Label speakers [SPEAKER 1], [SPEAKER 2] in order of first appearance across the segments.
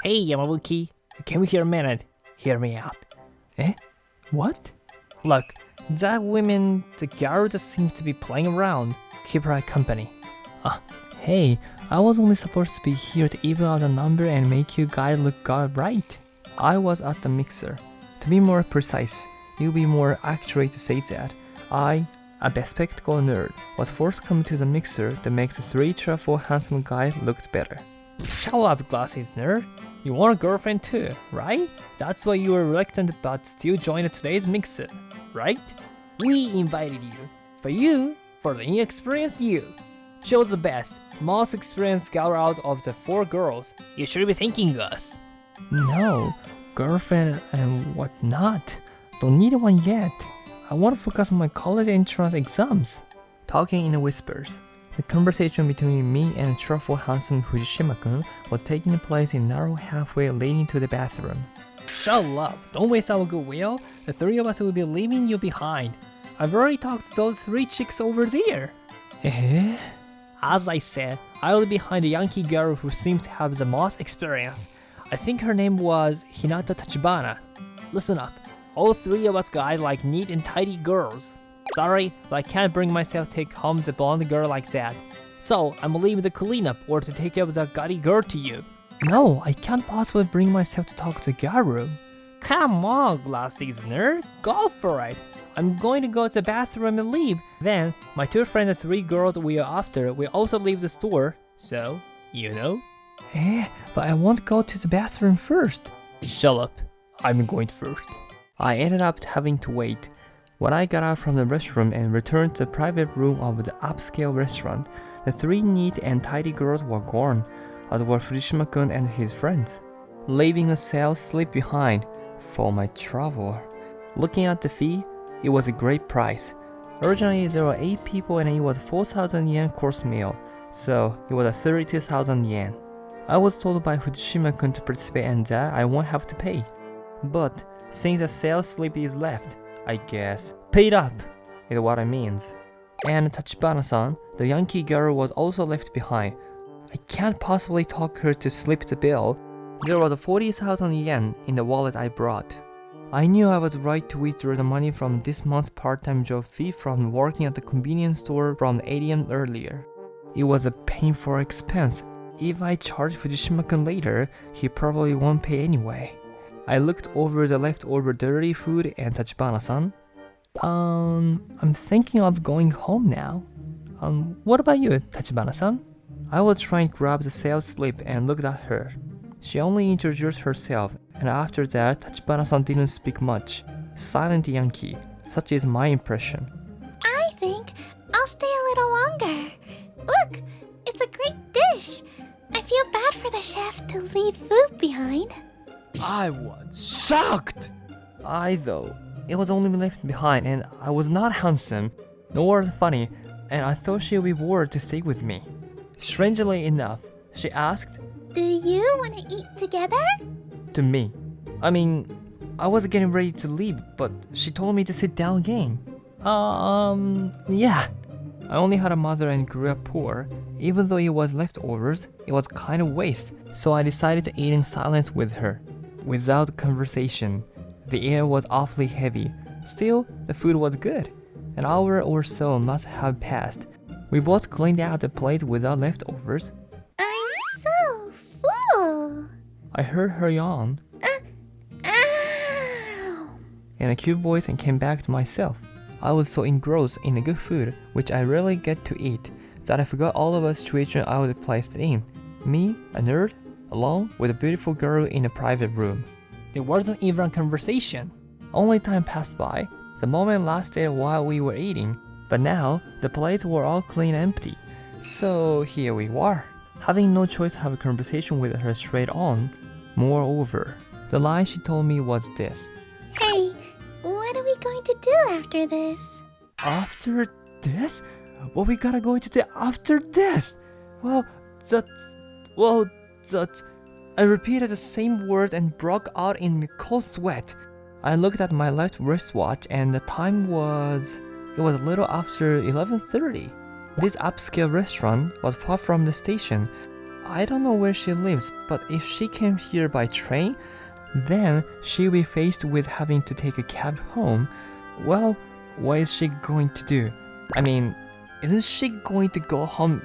[SPEAKER 1] Hey, Yamabuki, can we hear a minute? Hear me out. Eh? What? Look, that woman, the Gyaru that seems to be playing around. Keep her company. Hey, I was only supposed to be here to even out the number and make you guys look right. I was at the mixer. To be more precise, it would be more accurate to say that I, a bespectacled nerd, was forced to come to the mixer that makes the three truffle handsome guys looked better. Shut up, glasses nerd. You want a girlfriend too, right? That's why you were reluctant but still joined today's mixer, right? We invited you, for the inexperienced you. She was the best, most experienced girl out of the 4 girls. You should be thanking us. No, girlfriend and whatnot. Don't need one yet. I want to focus on my college entrance exams. Talking in whispers. The conversation between me and truffle handsome Fujishima-kun was taking place in a narrow halfway leading to the bathroom. Shut up! Don't waste our goodwill. The 3 of us will be leaving you behind. I've already talked to those 3 chicks over there. Eh? As I said, I was behind a Yankee girl who seemed to have the most experience. I think her name was Hinata Tachibana. Listen up. All 3 of us guys like neat and tidy girls. Sorry, but I can't bring myself to take home the blonde girl like that. So, I'm leaving the cleanup or to take care of that gaudy girl to you. No, I can't possibly bring myself to talk to Gyaru. Come on, glasses nerd, go for it. I'm going to go to the bathroom and leave. Then, my 2 friends and 3 girls we are after will also leave the store. So, you know? But I won't go to the bathroom first. Shut up. I'm going first. I ended up having to wait. When I got out from the restroom and returned to the private room of the upscale restaurant, the 3 neat and tidy girls were gone, as were Fujishima-kun and his friends, leaving a sales slip behind for my travel. Looking at the fee, it was a great price. Originally there were 8 people and it was 4,000 yen course meal, so it was 32,000 yen. I was told by Fujishima-kun to participate and that I won't have to pay. But since the sales slip is left, I guess paid up is what it means. And Tachibana-san, the Yankee girl, was also left behind. I can't possibly talk her to slip the bill. There was 40,000 yen in the wallet I brought. I knew I was right to withdraw the money from this month's part-time job fee from working at the convenience store from the ATM earlier. It was a painful expense. If I charge Fujishima-kun later, he probably won't pay anyway. I looked over the leftover dirty food and Tachibana-san. I'm thinking of going home now. What about you, Tachibana-san? I was trying to grab the sales slip and looked at her. She only introduced herself, and after that, Tachibana-san didn't speak much. Silent Yankee, such is my impression.
[SPEAKER 2] I think I'll stay a little longer. Look, it's a great dish. I feel bad for the chef to leave food behind.
[SPEAKER 1] I was shocked! Though, it was only left behind and I was not handsome, nor funny, and I thought she would be bored to stay with me. Strangely enough, she asked,
[SPEAKER 2] Do you want to eat together?
[SPEAKER 1] to me. I mean, I was getting ready to leave, but she told me to sit down again. Yeah. I only had a mother and grew up poor. Even though it was leftovers, it was kind of waste, so I decided to eat in silence with her. Without conversation, the air was awfully heavy. Still, the food was good. An hour or so must have passed. We both cleaned out the plate without leftovers.
[SPEAKER 2] I'm so full.
[SPEAKER 1] I heard her yawn
[SPEAKER 2] Ow!
[SPEAKER 1] in a cute voice and came back to myself. I was so engrossed in the good food, which I rarely get to eat, that I forgot all about the situation I was placed in. Me, a nerd, alone with a beautiful girl in a private room. There wasn't even a conversation. Only time passed by. The moment lasted while we were eating, but now the plates were all clean and empty. So here we were, having no choice to have a conversation with her straight on. Moreover, the line she told me was this.
[SPEAKER 2] Hey, what are we going to do after this?
[SPEAKER 1] After this? What we gotta go to do after this? I repeated the same word and broke out in a cold sweat. I looked at my left wristwatch and the time was a little after 11:30. This upscale restaurant was far from the station, I don't know where she lives, but if she came here by train, then she'll be faced with having to take a cab home. Well, what is she going to do? I mean, isn't she going to go home,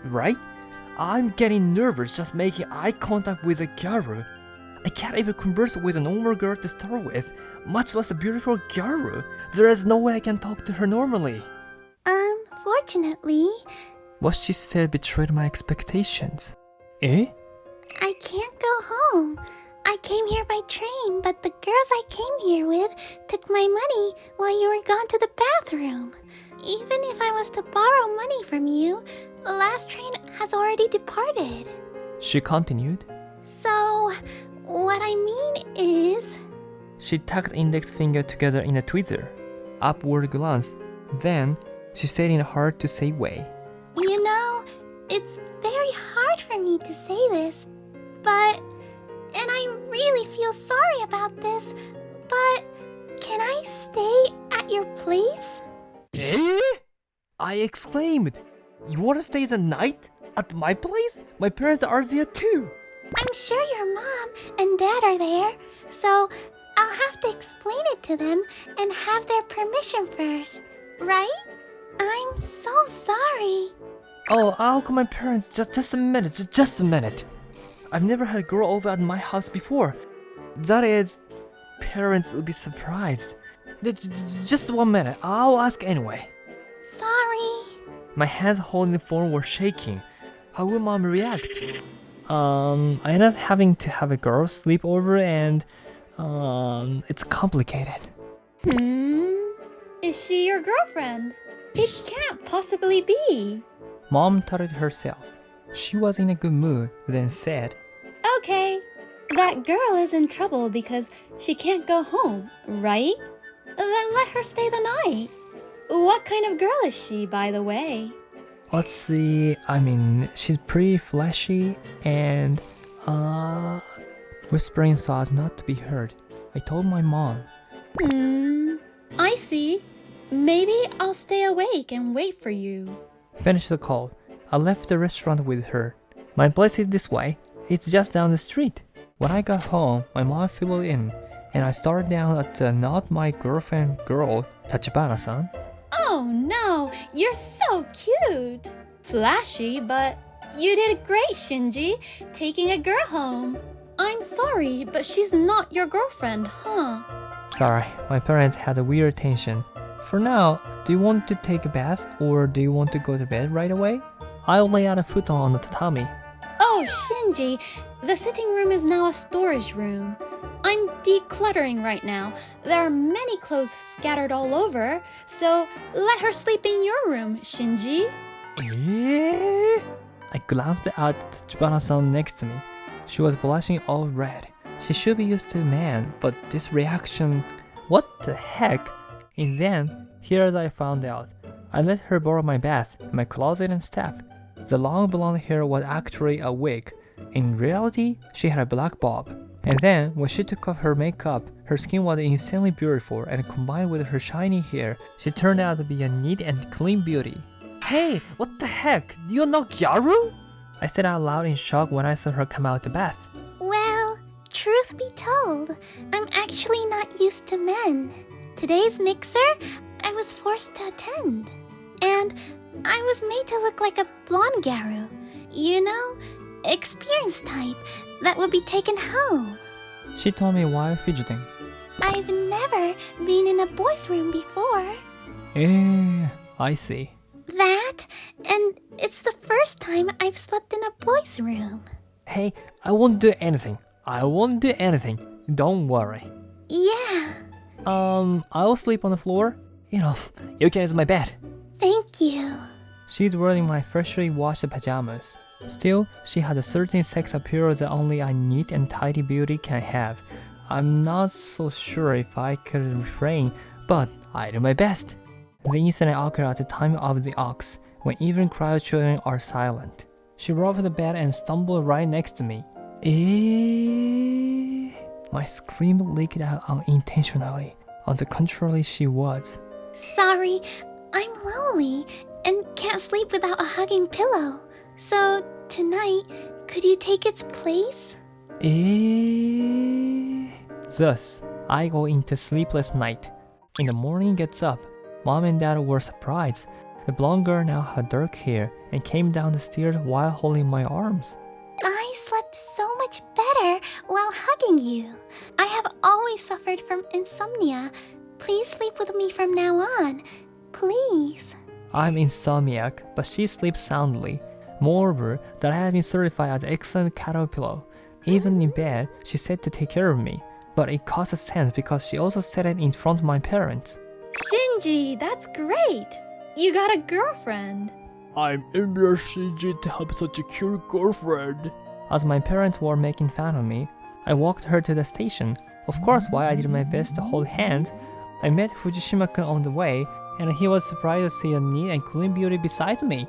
[SPEAKER 1] right? I'm getting nervous just making eye contact with a gyaru. I can't even converse with a normal girl to start with, much less a beautiful gyaru. There is no way I can talk to her normally.
[SPEAKER 2] Unfortunately,
[SPEAKER 1] What she said betrayed my expectations. Eh?
[SPEAKER 2] I can't go home. I came here by train, but the girls I came here with took my money while you were gone to the bathroom. Even if I was to borrow money from you, the last train has already departed.
[SPEAKER 1] She continued.
[SPEAKER 2] So, what I mean is...
[SPEAKER 1] She tucked index finger together in a tweezer. Upward glance. Then, she said in a hard-to-say way.
[SPEAKER 2] You know, it's very hard for me to say this, but... And I really feel sorry about this, but... Can I stay at your place?
[SPEAKER 1] Eh? I exclaimed. You want to stay the night? At my place? My parents are there too.
[SPEAKER 2] I'm sure your mom and dad are there, so I'll have to explain it to them and have their permission first, right? I'm so sorry.
[SPEAKER 1] Oh, I'll call my parents. Just a minute. Just a minute. I've never had a girl over at my house before. That is, parents would be surprised. Just 1 minute. I'll ask anyway.
[SPEAKER 2] Sorry.
[SPEAKER 1] My hands holding the phone were shaking. How will mom react? I ended up having to have a girl sleep over and, it's complicated.
[SPEAKER 3] Is she your girlfriend? It can't possibly be.
[SPEAKER 1] Mom tutted herself. She was in a good mood, then said,
[SPEAKER 3] Okay, that girl is in trouble because she can't go home, right? Then let her stay the night. What kind of girl is she, by the way?
[SPEAKER 1] Let's see, I mean, she's pretty flashy and, whispering so as not to be heard. I told my mom.
[SPEAKER 3] I see. Maybe I'll stay awake and wait for you.
[SPEAKER 1] Finish the call. I left the restaurant with her. My place is this way. It's just down the street. When I got home, my mom flew in, and I started down at the not my girlfriend girl, Tachibana-san.
[SPEAKER 3] Oh no, you're so cute. Flashy, but you did great, Shinji, taking a girl home. I'm sorry, but she's not your girlfriend, huh?
[SPEAKER 1] Sorry, my parents had a weird tension. For now, do you want to take a bath or do you want to go to bed right away? I'll lay out a futon on the tatami.
[SPEAKER 3] Oh, Shinji, the sitting room is now a storage room. I'm decluttering right now. There are many clothes scattered all over, so let her sleep in your room, Shinji.
[SPEAKER 1] Eh? I glanced at Tachibana-san next to me. She was blushing all red. She should be used to man, but this reaction... What the heck? And then, here as I found out, I let her borrow my bath, my closet and stuff. The long blonde hair was actually a wig. In reality, she had a black bob. And then, when she took off her makeup, her skin was insanely beautiful and combined with her shiny hair, she turned out to be a neat and clean beauty. Hey, what the heck? You're not Gyaru? I said out loud in shock when I saw her come out the bath.
[SPEAKER 2] Well, truth be told, I'm actually not used to men. Today's mixer, I was forced to attend. And I was made to look like a blonde Gyaru. You know, experienced type that would be taken home.
[SPEAKER 1] She told me while fidgeting.
[SPEAKER 2] I've never been in a boys' room before.
[SPEAKER 1] I see.
[SPEAKER 2] That, and it's the first time I've slept in a boys' room.
[SPEAKER 1] Hey, I won't do anything. I won't do anything. Don't worry.
[SPEAKER 2] Yeah.
[SPEAKER 1] I'll sleep on the floor. You know, you can use my bed.
[SPEAKER 2] Thank you.
[SPEAKER 1] She's wearing my freshly washed pajamas. Still, she had a certain sex appeal that only a neat and tidy beauty can have. I'm not so sure if I could refrain, but I do my best. The incident occurred at the time of the ox, when even crowd children are silent. She rolled the bed and stumbled right next to me. My scream leaked out unintentionally. On the contrary, she was.
[SPEAKER 2] Sorry, I'm lonely and can't sleep without a hugging pillow. So tonight, Could you take its place?
[SPEAKER 1] Thus, I go into sleepless night. In the morning gets up. Mom and Dad were surprised. The blonde girl now had dark hair and came down the stairs while holding my arms.
[SPEAKER 2] I slept so much better while hugging you. I have always suffered from insomnia. Please sleep with me from now on. Please.
[SPEAKER 1] I'm insomniac, but she sleeps soundly. Moreover, that I have been certified as excellent cattle pillow. Even in bed, she said to take care of me. But it causes sense because she also said it in front of my parents.
[SPEAKER 3] Shinji, that's great! You got a girlfriend.
[SPEAKER 1] I'm envious Shinji to have such a cute girlfriend. As my parents were making fun of me, I walked her to the station. Of course, while I did my best to hold hands, I met Fujishima-kun on the way, and he was surprised to see a neat and clean beauty beside me.